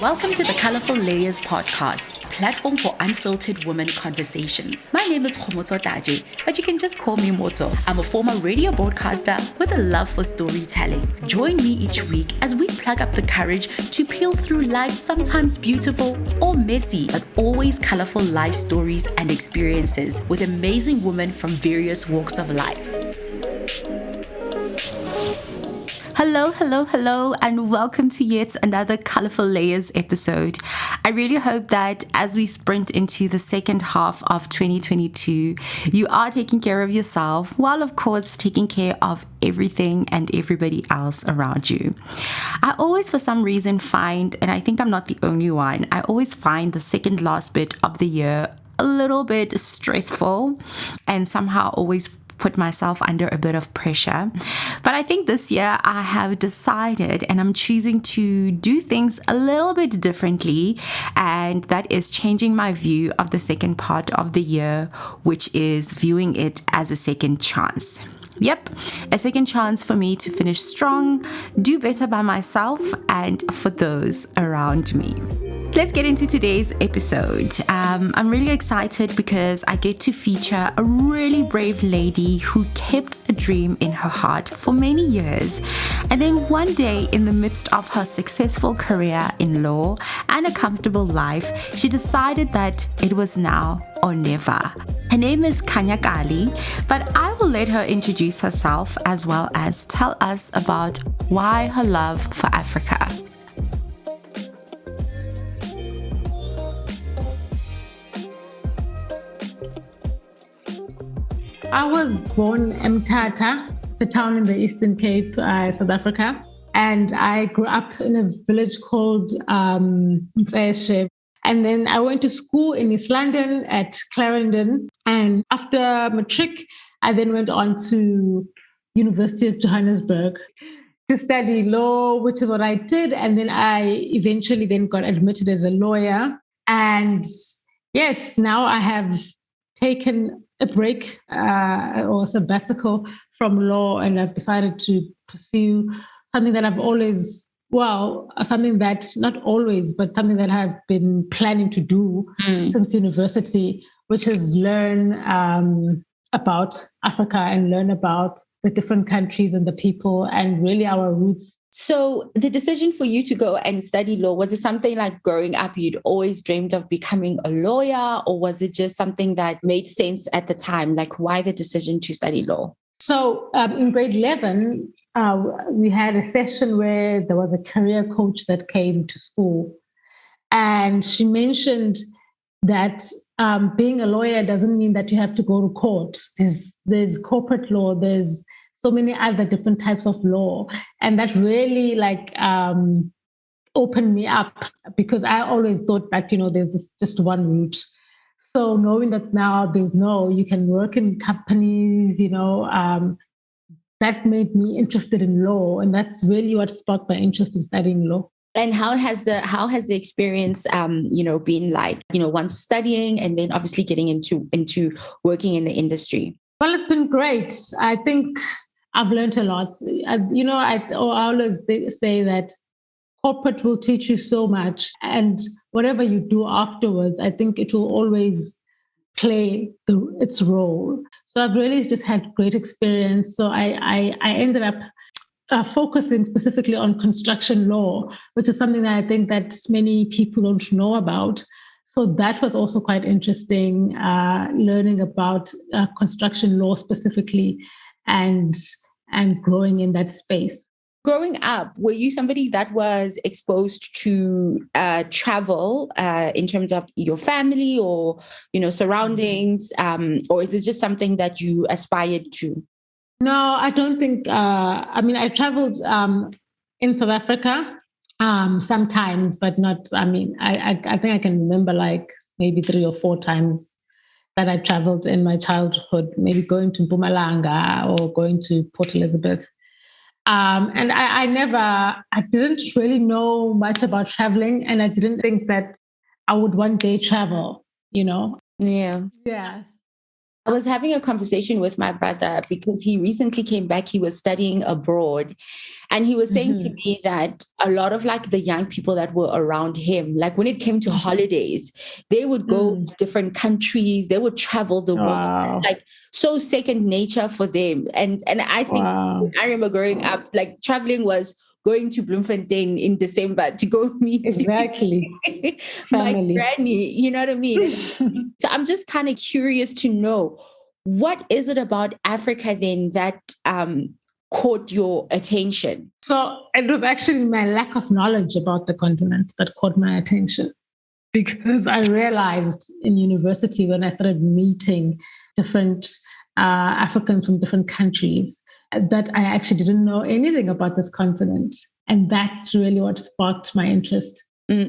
Welcome to the Colorful Layers podcast, platform for unfiltered women conversations. My name is Khomoto Daji, but you can just call me Moto. I'm a former radio broadcaster with a love for storytelling. Join me each week as we plug up the courage to peel through life's sometimes beautiful or messy, but always colorful life stories and experiences with amazing women from various walks of life. Hello, and welcome to yet another Colorful Layers episode. I really hope that as we sprint into the second half of 2022, you are taking care of yourself while, of course, taking care of everything and everybody else around you. I always, for some reason, find, and I think I'm not the only one, I always find the second last bit of the year a little bit stressful and somehow always put myself under a bit of pressure. But I think this year I have decided and I'm choosing to do things a little bit differently, and that is changing my view of the second part of the year, which is viewing it as a second chance. Yep, a second chance for me to finish strong, do better by myself and for those around me. Let's get into today's episode. I'm really excited because I get to feature a really brave lady who kept a dream in her heart for many years. And then one day, in the midst of her successful career in law and a comfortable life, she decided that it was now or never. Her name is Kanyakali, but I will let her introduce herself as well as tell us about why her love for Africa. I was born in Mthatha, the town in the Eastern Cape, South Africa. And I grew up in a village called Mtseshe. And then I went to school in East London at Clarendon. And after matric, I then went on to University of Johannesburg to study law, which is what I did. And then I eventually then got admitted as a lawyer. And yes, now I have taken a break or sabbatical from law, and I've decided to pursue something that I've always, something that not always, but something that I've been planning to do since university, which is learn about Africa and learn about the different countries and the people and really our roots. So the decision for you to go and study law, was it something like growing up you'd always dreamed of becoming a lawyer, or was it just something that made sense at the time? Like, why the decision to study law? So in grade 11, we had a session where there was a career coach that came to school. And she mentioned that being a lawyer doesn't mean that you have to go to court. There's corporate law, there's so many other different types of law. And that really opened me up, because I always thought that, there's just one route. So knowing that now you can work in companies, that made me interested in law. And that's really what sparked my interest in studying law. And how has the experience, been like, once studying and then obviously getting into working in the industry? Well, it's been great. I think I've learned a lot. I always say that corporate will teach you so much, and whatever you do afterwards, I think it will always play its role. So I've really just had great experience. So I ended up focusing specifically on construction law, which is something that I think that many people don't know about. So that was also quite interesting, learning about construction law specifically and growing in that space. Growing up, were you somebody that was exposed to travel in terms of your family or, surroundings, or is it just something that you aspired to? No, I don't think, I traveled in South Africa sometimes, but not, I think I can remember like maybe 3 or 4 times that I traveled in my childhood, maybe going to Mpumalanga or going to Port Elizabeth. And I didn't really know much about traveling, and I didn't think that I would one day travel, Yeah. Yeah. I was having a conversation with my brother because he recently came back. He was studying abroad. And he was saying to me that a lot of like the young people that were around him, like when it came to holidays, they would go to different countries, they would travel the world, like so second nature for them. And I think I remember growing up, like traveling was going to Bloemfontein in December to go meet my granny, you know what I mean? So I'm just kind of curious to know, what is it about Africa then that caught your attention? So it was actually my lack of knowledge about the continent that caught my attention, because I realized in university when I started meeting different Africans from different countries that I actually didn't know anything about this continent. And that's really what sparked my interest.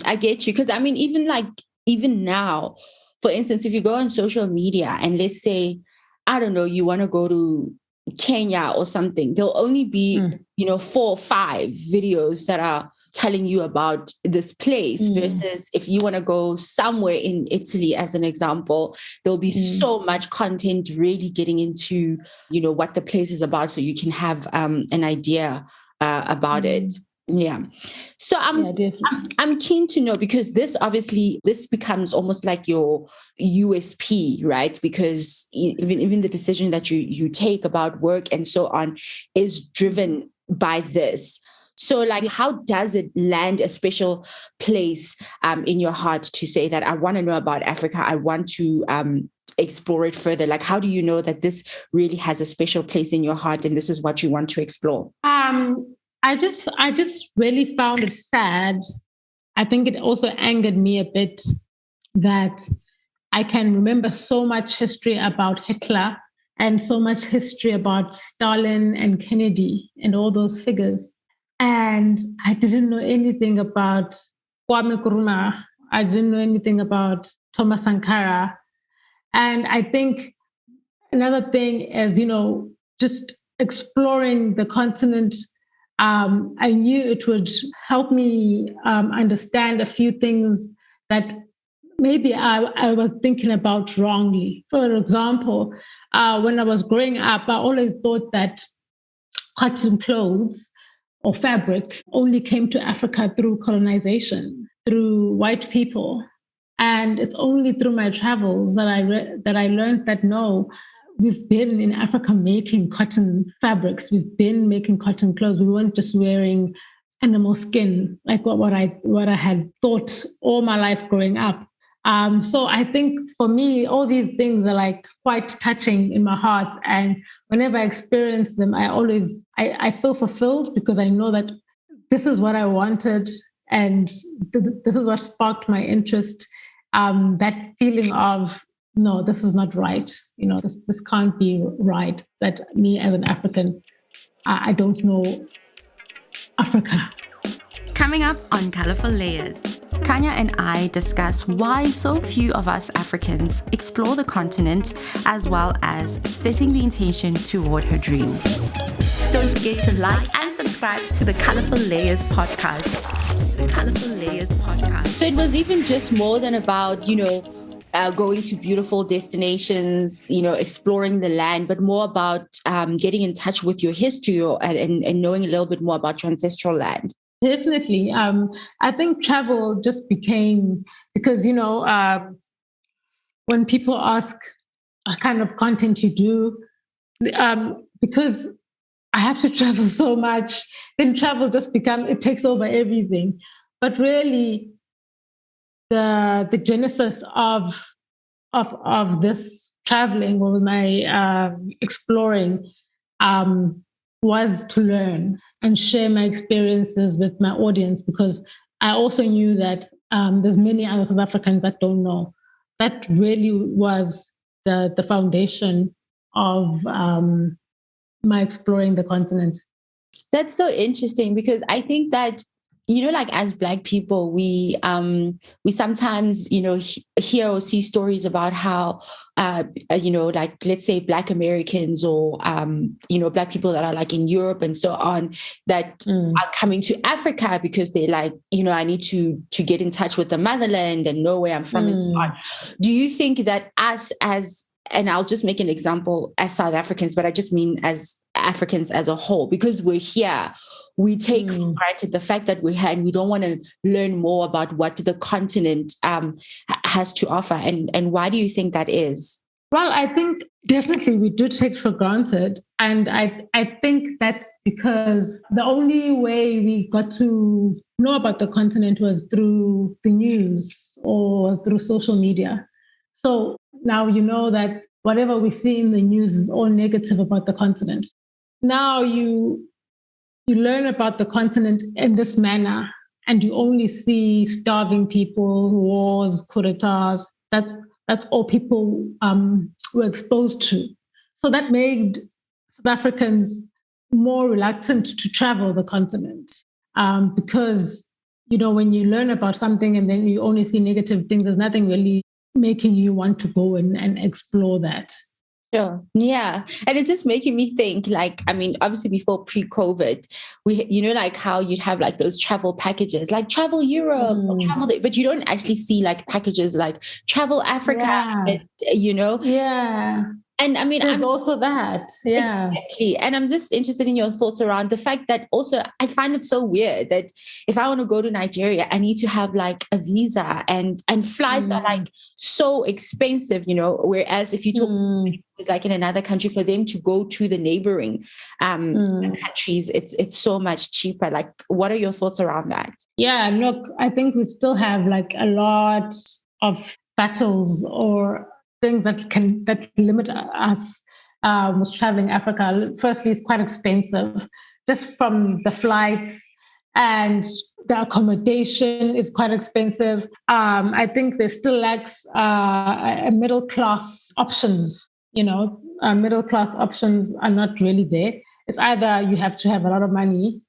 I get you. Because I mean, even now, for instance, if you go on social media and let's say, I don't know, you want to go to Kenya or something, there'll only be, 4 or 5 videos that are telling you about this place versus if you want to go somewhere in Italy, as an example, there'll be so much content really getting into, what the place is about so you can have an idea about it. Yeah. So I'm keen to know, because this becomes almost like your USP, right? Because even the decision that you take about work and so on is driven by this. So like, how does it land a special place in your heart to say that I want to know about Africa, I want to explore it further? Like, how do you know that this really has a special place in your heart and this is what you want to explore? I just really found it sad. I think it also angered me a bit that I can remember so much history about Hitler and so much history about Stalin and Kennedy and all those figures. And I didn't know anything about Kwame Nkrumah. I didn't know anything about Thomas Sankara. And I think another thing is, just exploring the continent. I knew it would help me understand a few things that maybe I was thinking about wrongly. For example, when I was growing up, I always thought that cotton clothes or fabric only came to Africa through colonization, through white people. And it's only through my travels that I learned that no, we've been in Africa making cotton fabrics. We've been making cotton clothes. We weren't just wearing animal skin, like what I had thought all my life growing up. So I think for me, all these things are like quite touching in my heart. And whenever I experience them, I feel fulfilled because I know that this is what I wanted. And this is what sparked my interest. That feeling of, no, this is not right. This can't be right. That me as an African, I don't know Africa. Coming up on Colorful Layers, Kanya and I discuss why so few of us Africans explore the continent, as well as setting the intention toward her dream. Don't forget to like and subscribe to the Colorful Layers podcast. The Colorful Layers podcast. So it was even just more than about, going to beautiful destinations, exploring the land, but more about getting in touch with your history and knowing a little bit more about your ancestral land. Definitely. I think travel just became, because, when people ask what kind of content you do, because I have to travel so much, then travel just it takes over everything. But really, the genesis of this traveling or my exploring was to learn and share my experiences with my audience, because I also knew that there's many other South Africans that don't know. That really was the foundation of my exploring the continent. That's so interesting, because I think that, like as Black people, we sometimes, hear or see stories about how, like, let's say Black Americans or, Black people that are like in Europe and so on, that are coming to Africa because they're like, I need to get in touch with the motherland and know where I'm from and so on. Do you think that us as and I'll just make an example as South Africans, but I just mean as Africans as a whole, because we're here, we take for granted the fact that we're here and we don't want to learn more about what the continent has to offer. And why do you think that is? Well, I think definitely we do take for granted. And I think that's because the only way we got to know about the continent was through the news or through social media. So now you know that whatever we see in the news is all negative about the continent. Now you learn about the continent in this manner, and you only see starving people, wars, coup d'etats. That's all people were exposed to. So that made South Africans more reluctant to travel the continent because, when you learn about something and then you only see negative things, there's nothing really making you want to go and explore that. Sure. Yeah. And it's just making me think, obviously before pre-COVID, we, like how you'd have like those travel packages, like travel Europe, or travel, but you don't actually see like packages like travel Africa, Yeah. And there's also that. Yeah. Exactly. And I'm just interested in your thoughts around the fact that also I find it so weird that if I want to go to Nigeria, I need to have like a visa and flights are like so expensive, whereas if you talk like in another country, for them to go to the neighboring countries, it's so much cheaper. Like, what are your thoughts around that? Yeah, look, I think we still have like a lot of battles or things that limit us with traveling Africa. Firstly, it's quite expensive, just from the flights, and the accommodation is quite expensive. I think there still lacks a middle class options. Middle class options are not really there. It's either you have to have a lot of money,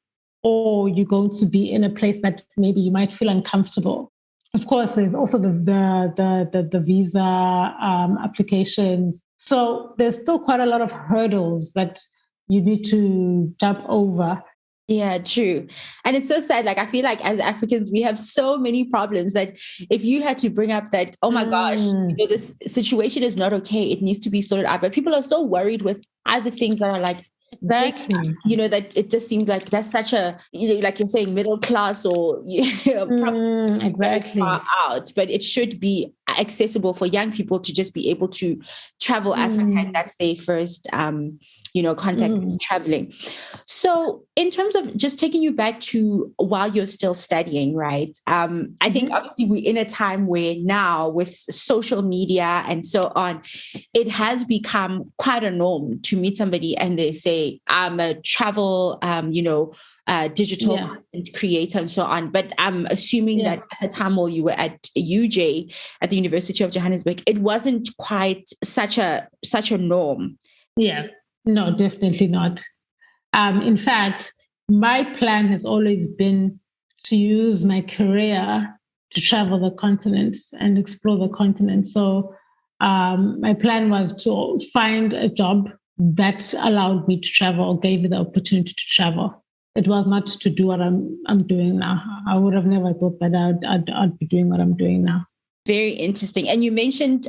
or you're going to be in a place that maybe you might feel uncomfortable. Of course, there's also the visa applications. So there's still quite a lot of hurdles that you need to jump over. Yeah, true. And it's so sad. Like, I feel like as Africans, we have so many problems that if you had to bring up that, oh my gosh, this situation is not okay, it needs to be sorted out. But people are so worried with other things that are like, exactly. That it just seems like that's such a, like you're saying, middle class or exactly far out, but it should be accessible for young people to just be able to travel Africa, and that's their first contact with traveling. So in terms of just taking you back to while you're still studying, right? I think obviously we're in a time where now with social media and so on, it has become quite a norm to meet somebody and they say, I'm a travel, digital content creator and so on. But I'm assuming that at the time while you were at UJ, at the University of Johannesburg, it wasn't quite such a norm. Yeah, no, definitely not. In fact, my plan has always been to use my career to travel the continent and explore the continent. So my plan was to find a job that allowed me to travel or gave me the opportunity to travel. It was not to do what I'm doing now. I would have never thought that I'd be doing what I'm doing now. Very interesting. And you mentioned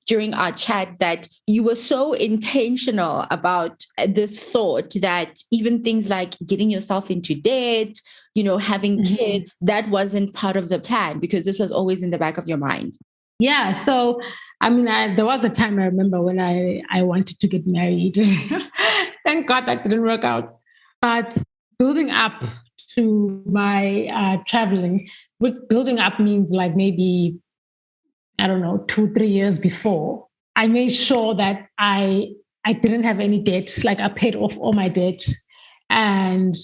during our chat that you were so intentional about this thought that even things like getting yourself into debt, having kids, that wasn't part of the plan because this was always in the back of your mind. Yeah. So, there was a time I remember when I wanted to get married. Thank God that didn't work out. But building up to my traveling, what building up means like maybe, I don't know, 2-3 years before, I made sure that I didn't have any debts. Like I paid off all my debt and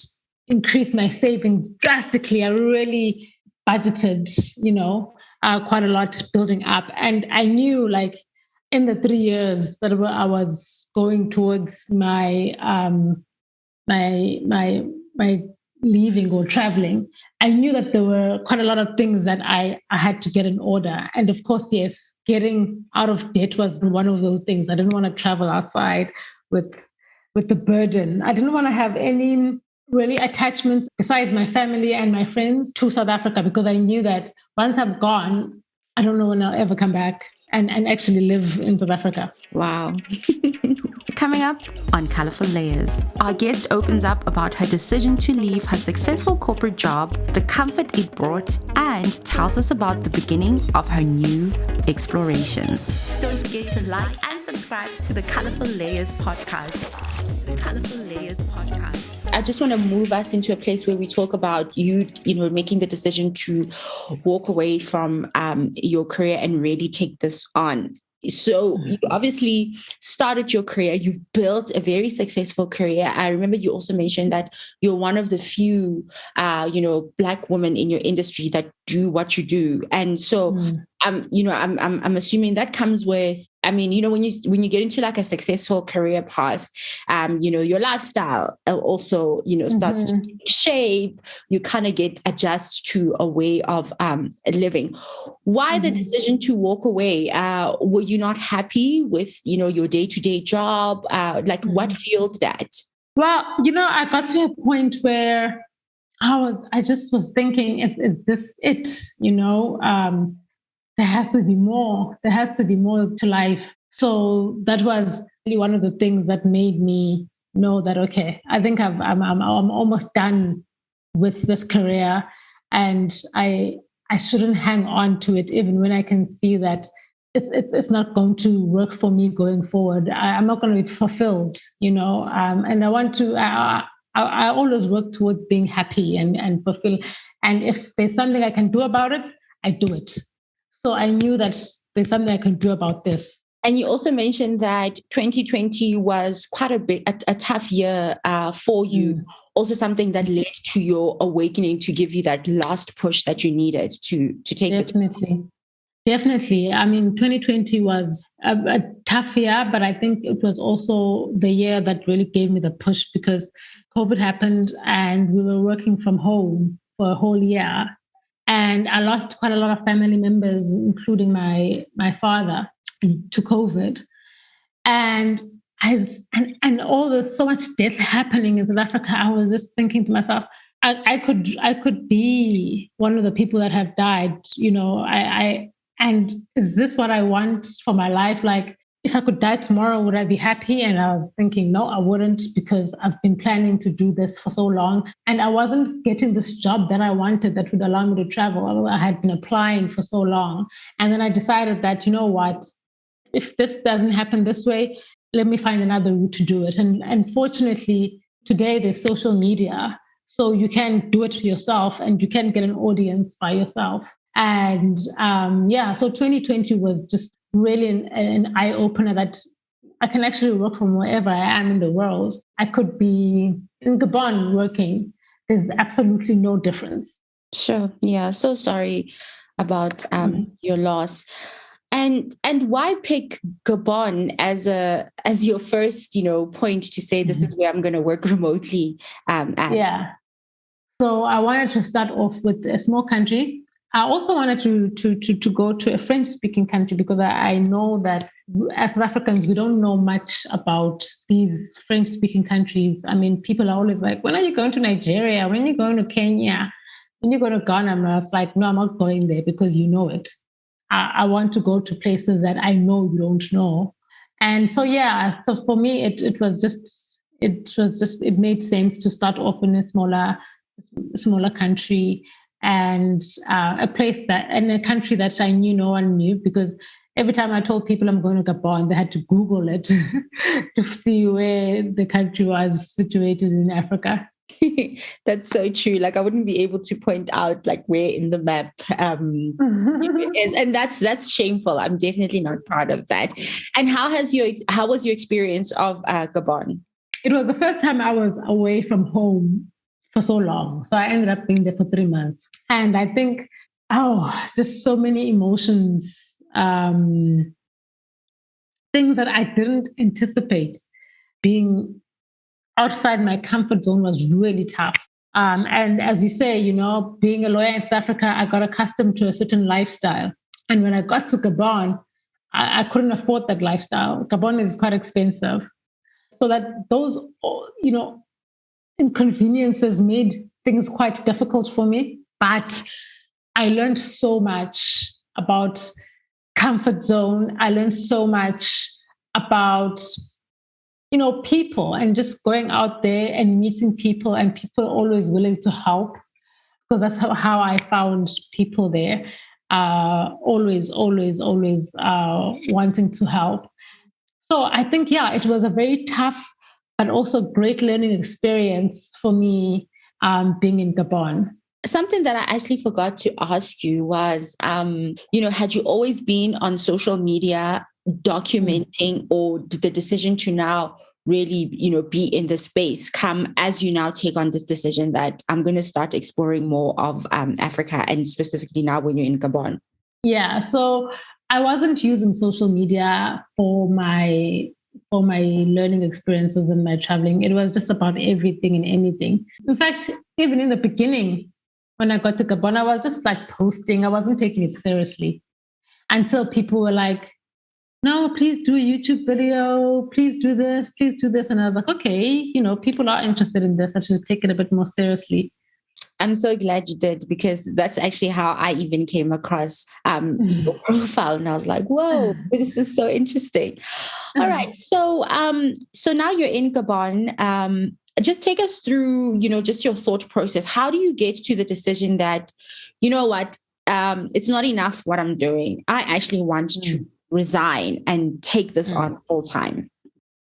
increased my savings drastically. I really budgeted, quite a lot building up. And I knew like in the 3 years that I was going towards my my leaving or traveling, I knew that there were quite a lot of things that I had to get in order. And of course, yes, getting out of debt was one of those things. I didn't want to travel outside with the burden. I didn't want to have any really attachments besides my family and my friends to South Africa because I knew that once I'm gone, I don't know when I'll ever come back. and actually live in South Africa. Wow. Coming up on Colorful Layers, our guest opens up about her decision to leave her successful corporate job, the comfort it brought, and tells us about the beginning of her new explorations. Don't forget to like and subscribe to the Colorful Layers podcast. The Colorful Layers podcast. I just want to move us into a place where we talk about you making the decision to walk away from your career and really take this on. So you obviously started your career. You've built a very successful career. I remember you also mentioned that you're one of the few, Black women in your industry that do what you do. And so, I'm assuming that comes with, when you get into like a successful career path, your lifestyle also, starts to take shape. You kind of get adjust to a way of living. Why the decision to walk away? Were you not happy with, your day-to-day job? What fueled that? Well, I got to a point where I just was thinking, is this it? There has to be more. There has to be more to life. So that was really one of the things that made me know that, okay, I think I'm almost done with this career, and I shouldn't hang on to it, even when I can see that it's not going to work for me going forward. I'm not going to be fulfilled, and I want to. I always work towards being happy and fulfilled. And if there's something I can do about it, I do it. So I knew that there's something I can do about this. And you also mentioned that 2020 was quite a tough year for you. Also something that led to your awakening to give you that last push that you needed to take Definitely. Definitely. 2020 was a tough year, but I think it was also the year that really gave me the push, because COVID happened and we were working from home for a whole year. And I lost quite a lot of family members, including my father, to COVID. And all the so much death happening in South Africa, I was just thinking to myself, I could be one of the people that have died. And is this what I want for my life? Like, if I could die tomorrow, would I be happy? And I was thinking, no, I wouldn't, because I've been planning to do this for so long. And I wasn't getting this job that I wanted that would allow me to travel. I had been applying for so long. And then I decided that, you know what, if this doesn't happen this way, let me find another route to do it. And fortunately, today there's social media. So you can do it yourself and you can get an audience by yourself. And so 2020 was just really an eye-opener that I can actually work from wherever I am in the world. I could be in Gabon working. There's absolutely no difference. Sure. Yeah. So sorry about your loss. And why pick Gabon as your first, point to say this is where I'm going to work remotely at? Yeah. So I wanted to start off with a small country. I also wanted to go to a French-speaking country, because I know that as South Africans, we don't know much about these French-speaking countries. People are always like, when are you going to Nigeria? When are you going to Kenya? When you go to Ghana? And I was like, no, I'm not going there because you know it. I want to go to places that I know you don't know. And so, so for me, it made sense to start off in a smaller country, and a country that I knew no one knew, because every time I told people I'm going to Gabon, they had to Google it to see where the country was situated in Africa. That's so true. Like, I wouldn't be able to point out like where in the map it is, and that's shameful. I'm definitely not proud of that. And how was your experience of Gabon? It was the first time I was away from home for so long. So I ended up being there for 3 months. And I think, just so many emotions, things that I didn't anticipate. Being outside my comfort zone was really tough. And as you say, being a lawyer in South Africa, I got accustomed to a certain lifestyle. And when I got to Gabon, I couldn't afford that lifestyle. Gabon is quite expensive. So that those, inconveniences made things quite difficult for me. But I learned so much about comfort zone. I learned so much about, people and just going out there and meeting people, and people always willing to help, because that's how I found people there. Always, always, always wanting to help. So I think, yeah, it was a very tough, but also great learning experience for me, being in Gabon. Something that I actually forgot to ask you was, had you always been on social media documenting, or did the decision to now really, be in the space come as you now take on this decision that I'm going to start exploring more of Africa, and specifically now when you're in Gabon? Yeah, so I wasn't using social media for my learning experiences and my traveling. It was just about everything and anything. In fact, even in the beginning, when I got to Gabon, I was just like posting. I wasn't taking it seriously until people were like, no, please do a YouTube video. Please do this. Please do this. And I was like, okay, people are interested in this. I should take it a bit more seriously. I'm so glad you did, because that's actually how I even came across your profile, and I was like, "Whoa, this is so interesting." All right, so now you're in Gabon. Just take us through, just your thought process. How do you get to the decision that, you know what, it's not enough what I'm doing. I actually want to resign and take this on full time?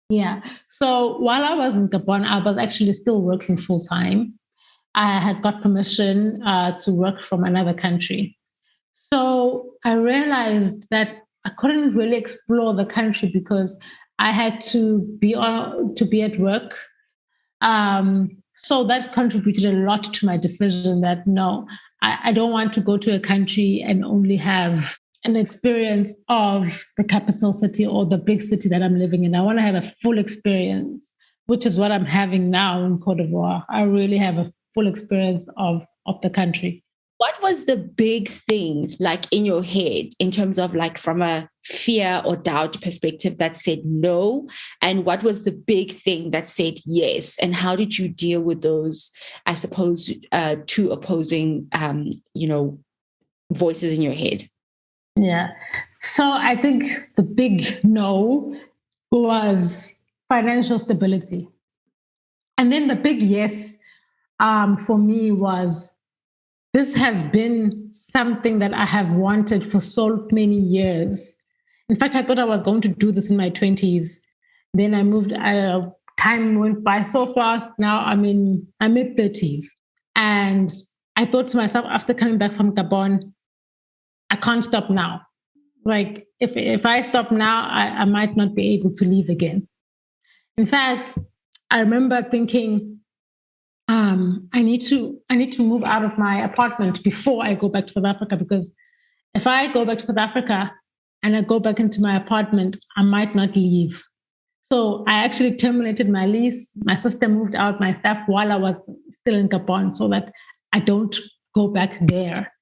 Yeah. So while I was in Gabon, I was actually still working full time. I had got permission to work from another country. So I realized that I couldn't really explore the country because I had to be at work. So that contributed a lot to my decision that no, I don't want to go to a country and only have an experience of the capital city or the big city that I'm living in. I want to have a full experience, which is what I'm having now in Cote d'Ivoire. I really have a full experience of the country. What was the big thing like in your head in terms of like from a fear or doubt perspective that said no? And what was the big thing that said yes? And how did you deal with those, I suppose, two opposing, voices in your head? Yeah. So I think the big no was financial stability. And then the big yes, for me was, this has been something that I have wanted for so many years. In fact, I thought I was going to do this in my 20s. Then I moved, time went by so fast. Now I'm in my mid 30s. And I thought to myself, after coming back from Gabon, I can't stop now. Like, if I stop now, I might not be able to leave again. In fact, I remember thinking, I need to move out of my apartment before I go back to South Africa, because if I go back to South Africa and I go back into my apartment, I might not leave. So I actually terminated my lease. My sister moved out my stuff while I was still in Gabon so that I don't go back there.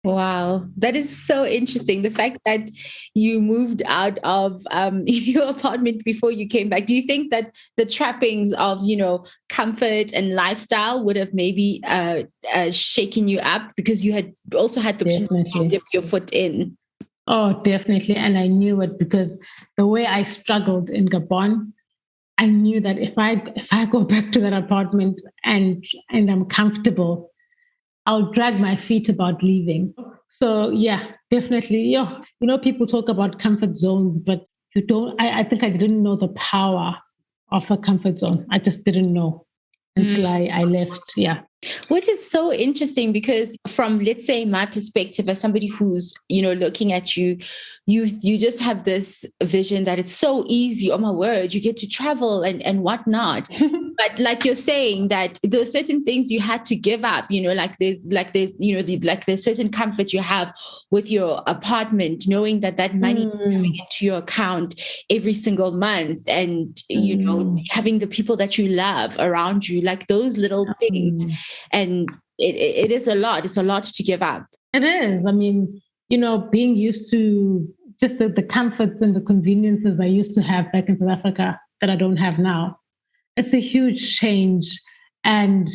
Wow, that is so interesting. The fact that you moved out of your apartment before you came back. Do you think that the trappings of, comfort and lifestyle would have maybe shaken you up because you had also had the opportunity to dip your foot in? Oh, definitely. And I knew it because the way I struggled in Gabon, I knew that if I go back to that apartment and I'm comfortable, I'll drag my feet about leaving. So yeah, definitely. Yeah, people talk about comfort zones, but you don't. I think I didn't know the power of a comfort zone. I just didn't know until I left. Yeah. Which is so interesting because from, let's say, my perspective as somebody who's, looking at you, you just have this vision that it's so easy. Oh my word, you get to travel and whatnot. But like you're saying that there are certain things you had to give up, there's certain comfort you have with your apartment, knowing that money is coming into your account every single month, and having the people that you love around you, like those little things. And it is a lot. It's a lot to give up. It is. I mean, being used to just the comforts and the conveniences I used to have back in South Africa that I don't have now. It's a huge change. And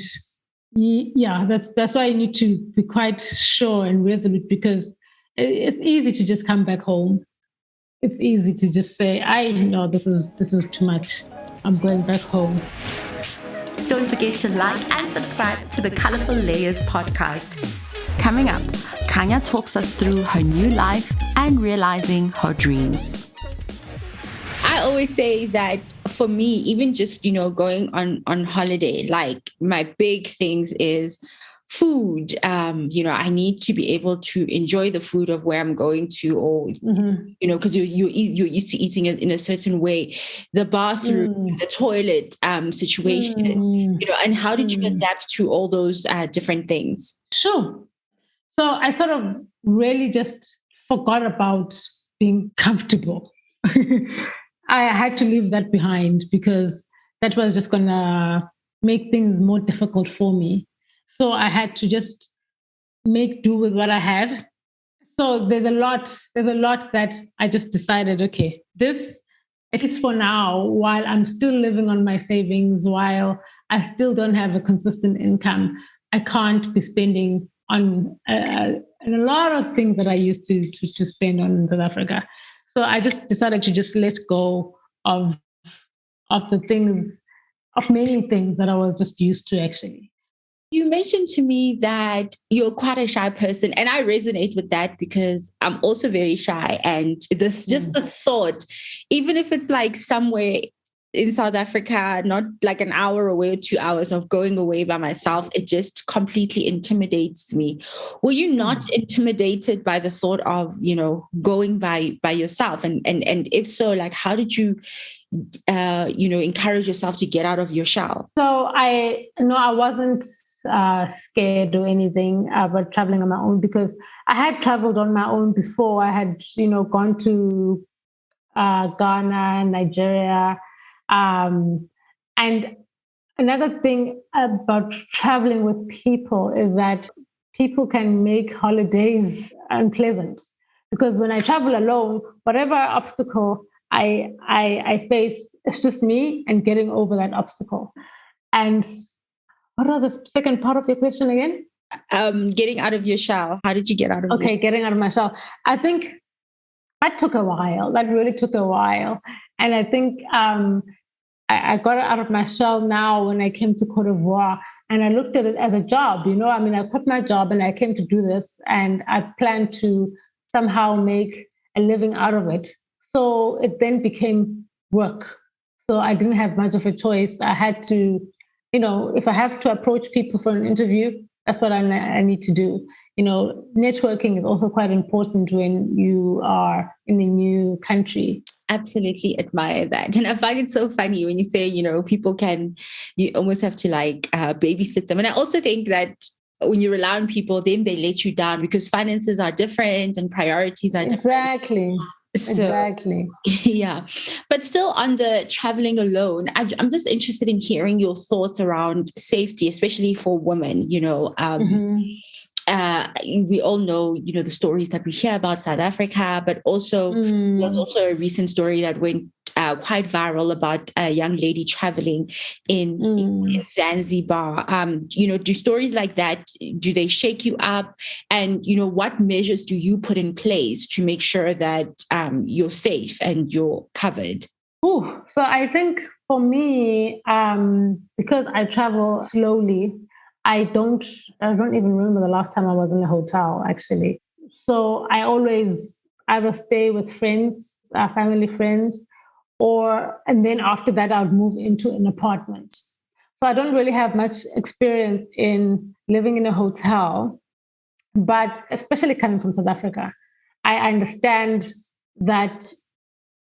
yeah, that's why you need to be quite sure and resolute, because it's easy to just come back home. It's easy to just say, I know this is too much. I'm going back home. Don't forget to like and subscribe to the Colorful Layers podcast. Coming up, Kanya talks us through her new life and realizing her dreams. I always say that for me, even just, going on holiday, like my big things is food. I need to be able to enjoy the food of where I'm going to, or, because you're used to eating it in a certain way. The bathroom, the toilet situation, and how did you adapt to all those different things? Sure. So I sort of really just forgot about being comfortable. I had to leave that behind because that was just going to make things more difficult for me. So I had to just make do with what I had. So there's a lot that I just decided, okay, this, at least for now, while I'm still living on my savings, while I still don't have a consistent income, I can't be spending on a lot of things that I used to spend on in South Africa. So I just decided to just let go of the things, of many things that I was just used to actually. You mentioned to me that you're quite a shy person, and I resonate with that because I'm also very shy. And just the thought, even if it's like somewhere in South Africa, not like an hour away or 2 hours of going away by myself, it just completely intimidates me. Were you not intimidated by the thought of, going by yourself? And if so, like, how did you, encourage yourself to get out of your shell? So I wasn't scared or anything about traveling on my own because I had traveled on my own before. I had, gone to Ghana, Nigeria. And another thing about traveling with people is that people can make holidays unpleasant. Because when I travel alone, whatever obstacle I face, it's just me and getting over that obstacle. And what was the second part of your question again? Getting out of your shell. How did you get out of your shell? Okay, getting out of my shell. I think that took a while. That really took a while. And I think I got out of my shell now when I came to Cote d'Ivoire, and I looked at it as a job. I quit my job and I came to do this, and I planned to somehow make a living out of it. So it then became work. So I didn't have much of a choice. I had to, if I have to approach people for an interview, that's what I need to do. Networking is also quite important when you are in a new country. Absolutely admire that. And I find it so funny when you say, people you almost have to like babysit them. And I also think that when you rely on people, then they let you down because finances are different and priorities are different. Exactly. So, exactly. Yeah. But still on the traveling alone, I'm just interested in hearing your thoughts around safety, especially for women, we all know, the stories that we hear about South Africa, but also there's also a recent story that went quite viral about a young lady traveling in Zanzibar. Do stories like that, do they shake you up? And, what measures do you put in place to make sure that you're safe and you're covered? So I think for me, because I travel slowly, I don't even remember the last time I was in a hotel, actually. So I always either stay with friends, family friends, and then after that, I would move into an apartment. So I don't really have much experience in living in a hotel, but especially coming from South Africa, I understand that,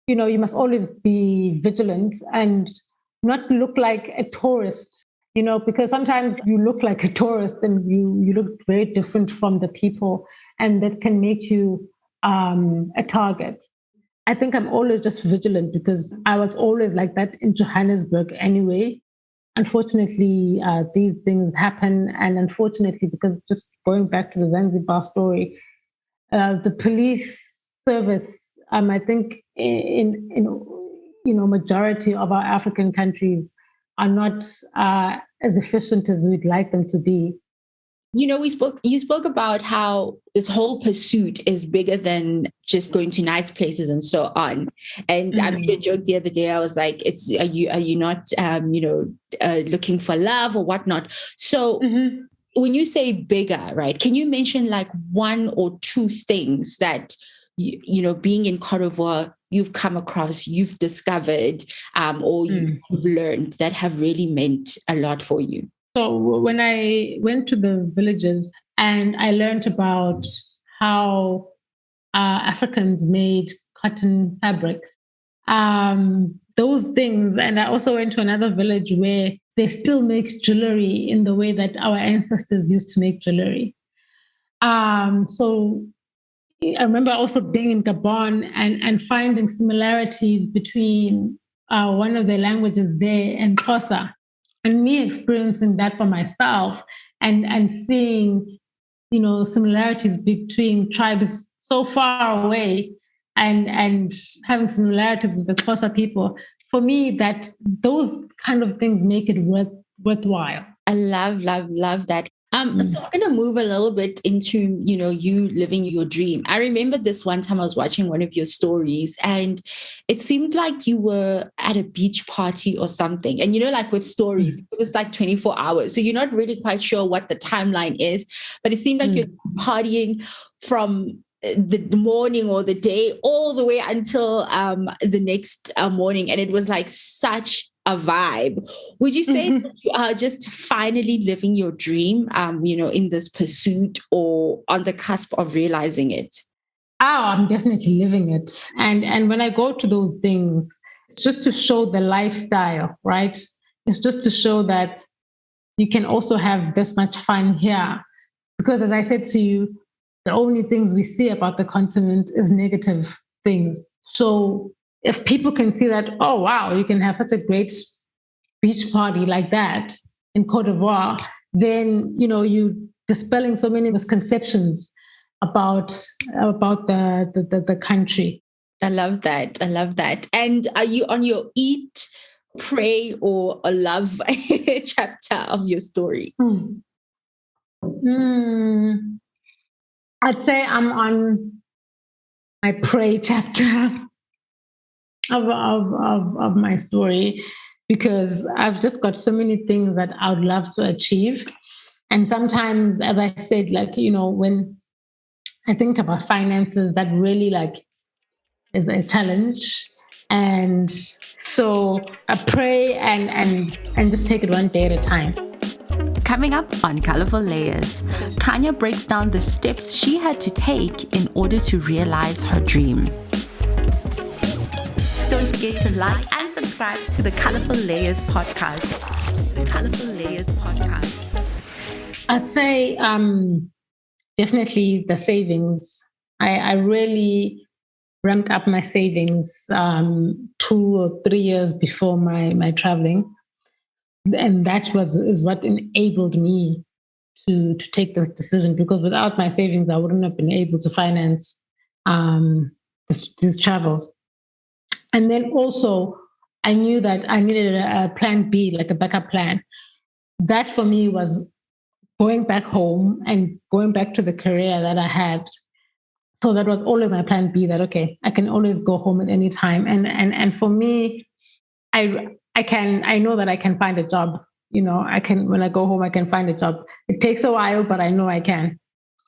you must always be vigilant and not look like a tourist, because sometimes you look like a tourist and you look very different from the people, and that can make you a target. I think I'm always just vigilant because I was always like that in Johannesburg anyway. Unfortunately, these things happen. And unfortunately, because just going back to the Zanzibar story, the police service, I think in majority of our African countries are not as efficient as we'd like them to be. You spoke about how this whole pursuit is bigger than just going to nice places and so on. And I made a joke the other day. I was like, are you not, looking for love or whatnot? So when you say bigger, right, can you mention like one or two things that, being in Cote d'Ivoire, you've come across, you've discovered, or you've learned that have really meant a lot for you? So when I went to the villages and I learned about how Africans made cotton fabrics, those things, and I also went to another village where they still make jewelry in the way that our ancestors used to make jewelry. So I remember also being in Gabon and finding similarities between one of the languages there and Xhosa, and me experiencing that for myself and seeing similarities between tribes so far away and having similarities with the Xhosa people. For me, that those kind of things make it worthwhile. I love that. So I'm going to move a little bit into, you living your dream. I remember this one time I was watching one of your stories and it seemed like you were at a beach party or something. And, like with stories, because it's like 24 hours. So you're not really quite sure what the timeline is, but it seemed like you're partying from the morning or the day all the way until the next morning. And it was like such a vibe. Would you say that you are just finally living your dream, in this pursuit or on the cusp of realizing it? Oh, I'm definitely living it. And when I go to those things, it's just to show the lifestyle, right? It's just to show that you can also have this much fun here. Because as I said to you, the only things we see about the continent is negative things. So if people can see that, oh, wow, you can have such a great beach party like that in Cote d'Ivoire, then, you're dispelling so many misconceptions about the country. I love that. And are you on your eat, pray, or a love chapter of your story? I'd say I'm on my pray chapter of my story, because I've just got so many things that I would love to achieve. And sometimes, as I said, like, when I think about finances, that really is a challenge. And so I pray and just take it one day at a time. Coming up on Colorful Layers, Kanya breaks down the steps she had to take in order to realize her dream. Don't forget to like and subscribe to the Colorful Layers podcast. The Colorful Layers podcast. I'd say definitely the savings. I really ramped up my savings 2 or 3 years before my traveling. And that is what enabled me to take this decision, because without my savings, I wouldn't have been able to finance these travels. And then also, I knew that I needed a plan B, like a backup plan. That for me was going back home and going back to the career that I had. So that was always my plan B, that, okay, I can always go home at any time. And for me, I know that I can find a job. When I go home, I can find a job. It takes a while, but I know I can.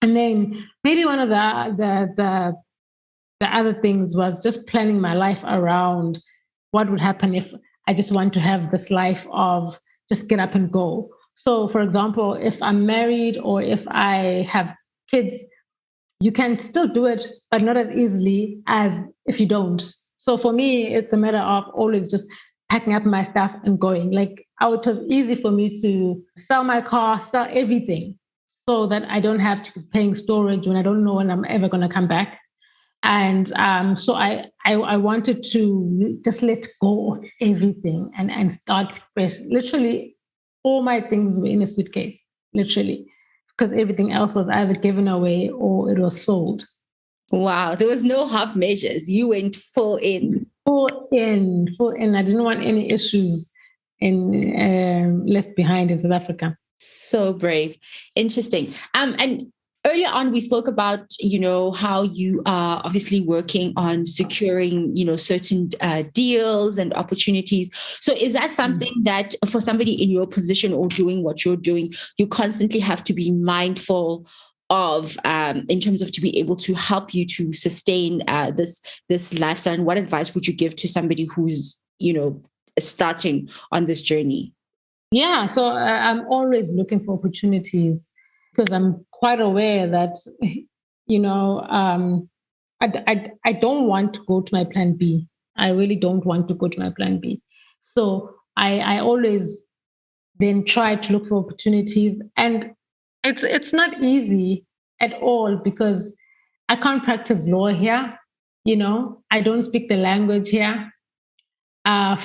And then maybe one of the other things was just planning my life around what would happen if I just want to have this life of just get up and go. So, for example, if I'm married or if I have kids, you can still do it, but not as easily as if you don't. So for me, it's a matter of always just packing up my stuff and going. Like, it was easy for me to sell my car, sell everything, so that I don't have to be paying storage when I don't know when I'm ever going to come back. And so I wanted to just let go of everything and start fresh. Literally, all my things were in a suitcase, literally, because everything else was either given away or it was sold. Wow, there was no half measures. You went full in. Full in. I didn't want any issues left behind in South Africa. So brave. Interesting. And earlier on, we spoke about, how you are obviously working on securing, certain deals and opportunities. So is that something that for somebody in your position or doing what you're doing, you constantly have to be mindful of, in terms of to be able to help you to sustain this lifestyle? And what advice would you give to somebody who's, starting on this journey? Yeah, so I'm always looking for opportunities because I'm quite aware that, you know, I don't want to go to my plan B. I really don't want to go to my plan B. So I always then try to look for opportunities. And it's not easy at all because I can't practice law here. I don't speak the language here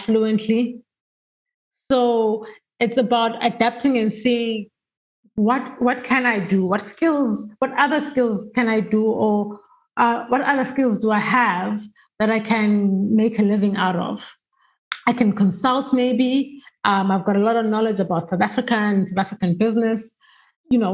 fluently. So it's about adapting and seeing what can I do? What other skills can I do? Or what other skills do I have that I can make a living out of? I can consult maybe. I've got a lot of knowledge about South Africa and South African business.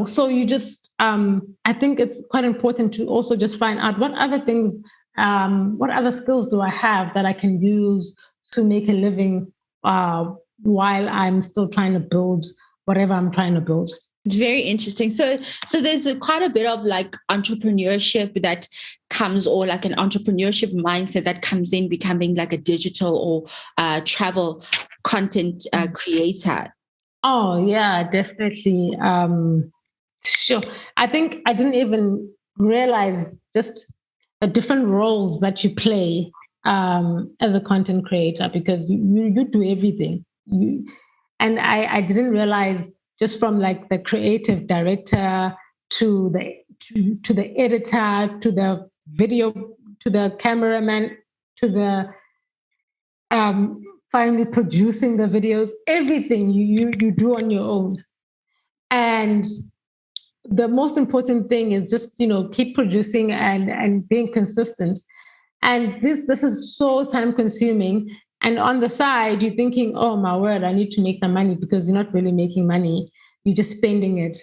So you just, I think it's quite important to also just find out what other things, what other skills do I have that I can use to make a living while I'm still trying to build whatever I'm trying to build. Very interesting. So there's quite a bit of like entrepreneurship that comes, or like an entrepreneurship mindset that comes in becoming like a digital or travel content creator. Oh yeah, definitely. Sure. I think I didn't even realize just the different roles that you play as a content creator because you do everything. And I didn't realize just from like the creative director to the editor to the video to the cameraman to the finally producing the videos, everything you do on your own. And the most important thing is just keep producing and being consistent. And this is so time consuming. And on the side, you're thinking, oh my word, I need to make the money, because you're not really making money. You're just spending it.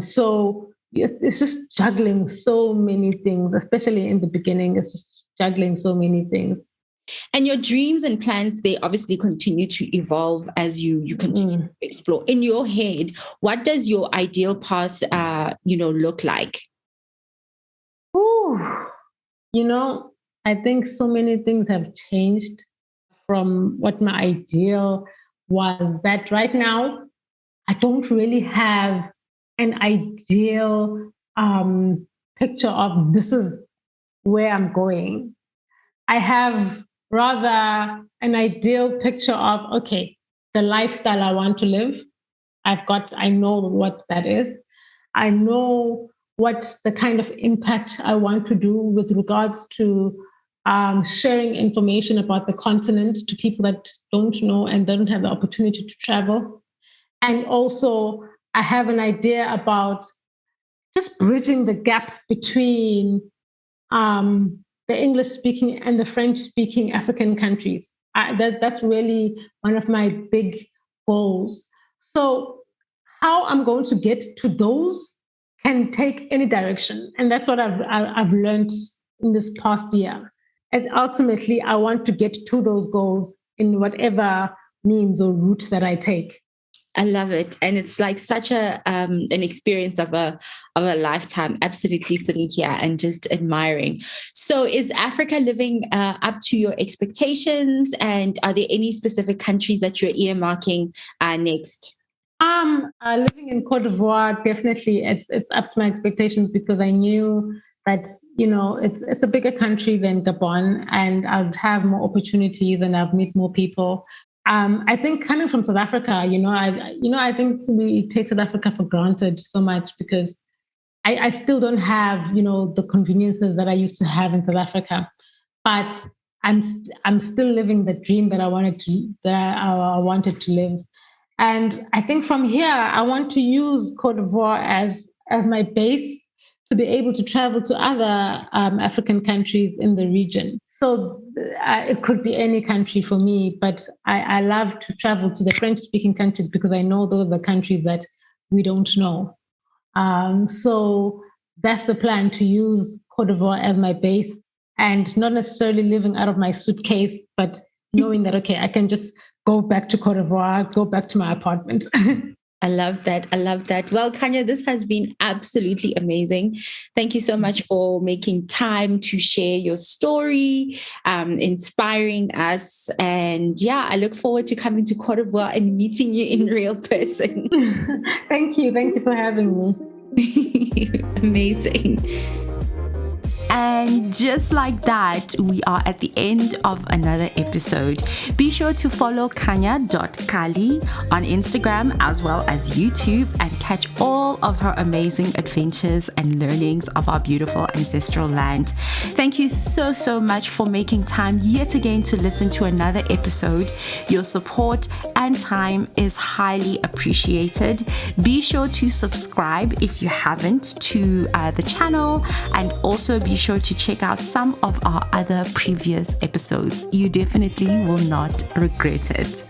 So it's just juggling so many things, especially in the beginning. It's just juggling so many things. And your dreams and plans, they obviously continue to evolve as you continue to explore. In your head, what does your ideal path, look like? Ooh, I think so many things have changed from what my ideal was. That right now, I don't really have an ideal picture of this is where I'm going. I have rather an ideal picture of, okay, the lifestyle I want to live. I know what that is. I know what the kind of impact I want to do with regards to sharing information about the continent to people that don't know and don't have the opportunity to travel. And also, I have an idea about just bridging the gap between the English speaking and the French speaking African countries. That's really one of my big goals. So, how I'm going to get to those can take any direction. And that's what I've learned in this past year. And ultimately, I want to get to those goals in whatever means or route that I take. I love it, and it's like such an experience of a lifetime. Absolutely sitting here and just admiring. So, is Africa living up to your expectations? And are there any specific countries that you're earmarking next? Living in Cote d'Ivoire, definitely it's up to my expectations because I knew that it's a bigger country than Gabon, and I'd have more opportunities and I'd meet more people. I think coming from South Africa, I think we take South Africa for granted so much because I still don't have the conveniences that I used to have in South Africa, but I'm still living the dream that I wanted to live. And I think from here, I want to use Cote d'Ivoire as my base to be able to travel to other African countries in the region. So it could be any country for me, but I love to travel to the French-speaking countries because I know those are the countries that we don't know. So that's the plan, to use Cote d'Ivoire as my base and not necessarily living out of my suitcase, but knowing that, okay, I can just go back to Cote d'Ivoire, go back to my apartment. I love that. I love that. Well, Kanya, this has been absolutely amazing. Thank you so much for making time to share your story, inspiring us. And yeah, I look forward to coming to Cote d'Ivoire and meeting you in real person. Thank you. Thank you for having me. Amazing. And just like that, we are at the end of another episode. Be sure to follow kanya.kali on Instagram as well as YouTube and catch all of her amazing adventures and learnings of our beautiful ancestral land. Thank you so, so much for making time yet again to listen to another episode. Your support and time is highly appreciated. Be sure to subscribe if you haven't to the channel, and also be sure to check out some of our other previous episodes. You definitely will not regret it.